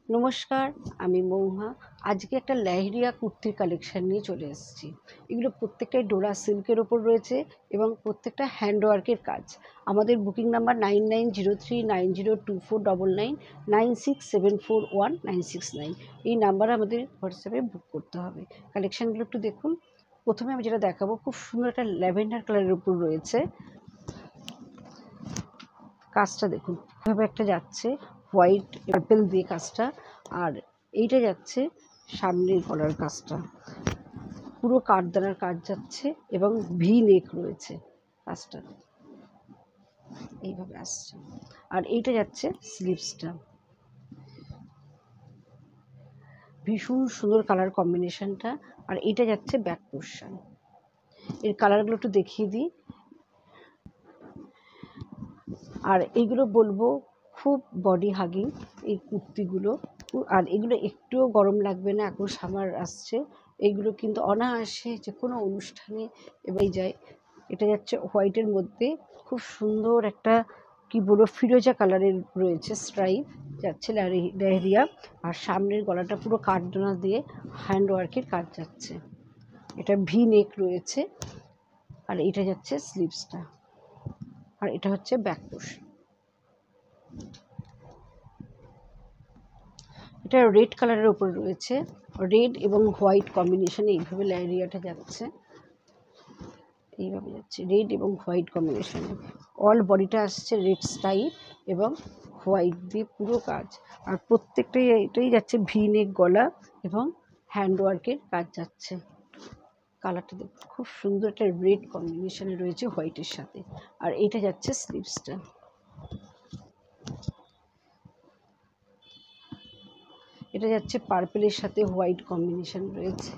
নমস্কার, আমি মৌহা। আজকে একটা লেহেরিয়া কুর্তির কালেকশান নিয়ে চলে এসেছি। এগুলো প্রত্যেকটাই ডোরা সিল্কের ওপর রয়েছে এবং প্রত্যেকটা হ্যান্ডওয়ার্কের কাজ। আমাদের বুকিং নাম্বার 9903902499 96741969। এই নাম্বারে আমাদের হোয়াটসঅ্যাপে বুক করতে হবে। কালেকশানগুলো একটু দেখুন। প্রথমে আমি যেটা দেখাবো, খুব সুন্দর একটা ল্যাভেন্ডার কালারের উপর রয়েছে। কাজটা দেখুন, এভাবে একটা যাচ্ছে হোয়াইট পার্পেল দিয়ে কাজটা, আর এইটা যাচ্ছে সামনের গলার কাজটা, পুরো কাঠদানার কাজ যাচ্ছে এবং ভি নেক রয়েছে কাজটা, এইভাবে আসছে। আর এইটা যাচ্ছে স্লিভসটা, ভীষণ সুন্দর কালার কম্বিনেশনটা। আর এইটা যাচ্ছে ব্যাক পোর্শন। এর কালারগুলো একটু দেখিয়ে দিই। আর এইগুলো বলবো খুব বডি হাগিং এই কুর্তিগুলো, আর এগুলো একটুও গরম লাগবে না। এখন সামার আসছে, এইগুলো কিন্তু অনায়াসে যে কোনো অনুষ্ঠানে এবার যায়। এটা যাচ্ছে হোয়াইটের মধ্যে, খুব সুন্দর একটা কি বলবো ফিরোজা কালারের রয়েছে স্ট্রাইপ যাচ্ছে লেহেরিয়া। আর সামনের গলাটা পুরো কাঠডোনা দিয়ে হ্যান্ডওয়ার্কের কাজ যাচ্ছে। এটা ভি নেক রয়েছে। আর এটা যাচ্ছে স্লিভসটা, আর এটা হচ্ছে ব্যাক পোর্শন। এটা রেড কালারের উপর রয়েছে, রেড এবং হোয়াইট কম্বিনেশনে এইভাবে লেহেরিয়াটা যাচ্ছে, এইভাবে যাচ্ছে রেড এবং হোয়াইট কম্বিনেশনে। অল বডিটা আসছে রেড স্টাইপ এবং হোয়াইট দিয়ে পুরো কাজ। আর প্রত্যেকটাই এটাই যাচ্ছে ভি নেক গলা এবং হ্যান্ডওয়ার্কের কাজ যাচ্ছে। কালারটা দেখুন, খুব সুন্দর একটা রেড কম্বিনেশনে রয়েছে হোয়াইটের সাথে। আর এইটা যাচ্ছে স্লিভসটা, এটা যাচ্ছে পার্পেলের সাথে হোয়াইট কম্বিনেশন রয়েছে,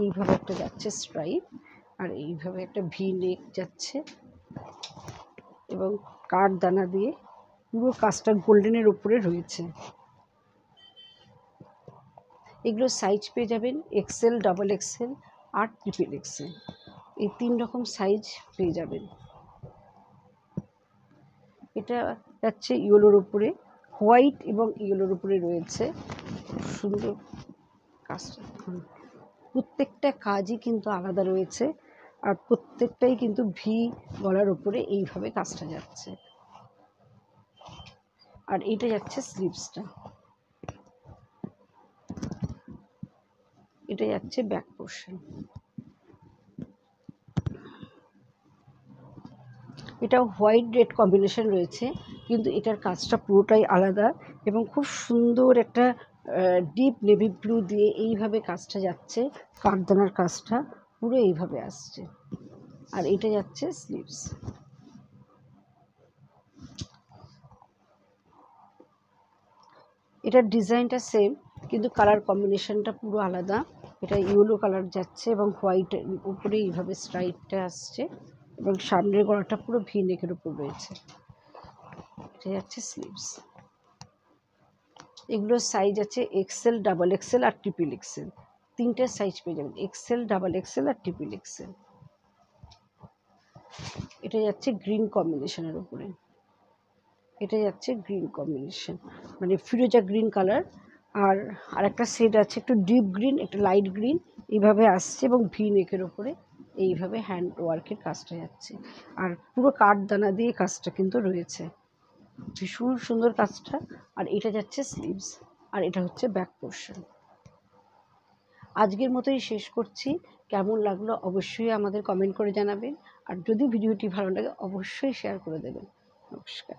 এইভাবে একটা যাচ্ছে স্ট্রাইপ। আর এইভাবে একটা ভি নেক যাচ্ছে এবং কাঠদানা দিয়ে পুরো কাজটা গোল্ডেনের উপরে রয়েছে। এগুলো সাইজ পেয়ে যাবেন এক্সেল, ডাবল এক্সেল আর ট্রিপল এক্সেল, এই 3 রকম সাইজ পেয়ে যাবেন। এটা যাচ্ছে ইয়েলোর উপরে, হোয়াইট এবং ইয়েলোর উপরে রয়েছে। সুন্দর কাজটা, প্রত্যেকটা কাজই কিন্তু আলাদা রয়েছে। আর প্রত্যেকটাই কিন্তু ভি গলার উপরে এইভাবে কাজটা যাচ্ছে। আর এইটা যাচ্ছে স্লিভসটা, এটা যাচ্ছে ব্যাক পোর্শন। এটা হোয়াইট রেড কম্বিনেশন রয়েছে, কিন্তু এটার কাজটা পুরোটাই আলাদা এবং খুব সুন্দর একটা ডিপ নেভি ব্লু দিয়ে এইভাবে কাজটা যাচ্ছে। কাঠদানার কাজটা পুরো এইভাবে আসছে। আর এটা যাচ্ছে স্লিভস। এটার ডিজাইনটা সেম, কিন্তু কালার কম্বিনেশনটা পুরো আলাদা। এটা ইয়েলো কালার যাচ্ছে এবং হোয়াইটের উপরে এইভাবে স্ট্রাইপটা আসছে এবং সামনের গলাটা পুরো ভি নেকের উপর রয়েছে। এটা যাচ্ছে স্লিভস। এগুলোর সাইজ আছে এক্সেল, ডাবল এক্সেল আর ট্রিপল এক্সেল, 3টে সাইজ পেয়ে যাবেন, এক্সেল, ডাবল এক্সেল আর ট্রিপল এক্সেল। এটা যাচ্ছে গ্রিন কম্বিনেশনের উপরে, এটা যাচ্ছে গ্রিন কম্বিনেশন মানে ফিরোজা গ্রিন কালার। আর আরেকটা শেড আছে একটু ডিপ গ্রিন, একটা লাইট গ্রিন, এইভাবে আসছে এবং ভি নেকের ওপরে এইভাবে হ্যান্ড ওয়ার্কের কাজটা যাচ্ছে। আর পুরো কাঠদানা দিয়ে কাজটা কিন্তু রয়েছে, ভীষণ সুন্দর কাজটা। আর এটা যাচ্ছে স্লিভস, আর এটা হচ্ছে ব্যাক পোর্শন। আজকের মতোই শেষ করছি। কেমন লাগলো অবশ্যই আমাদের কমেন্ট করে জানাবেন। আর যদি ভিডিওটি ভালো লাগে অবশ্যই শেয়ার করে দেবেন। নমস্কার।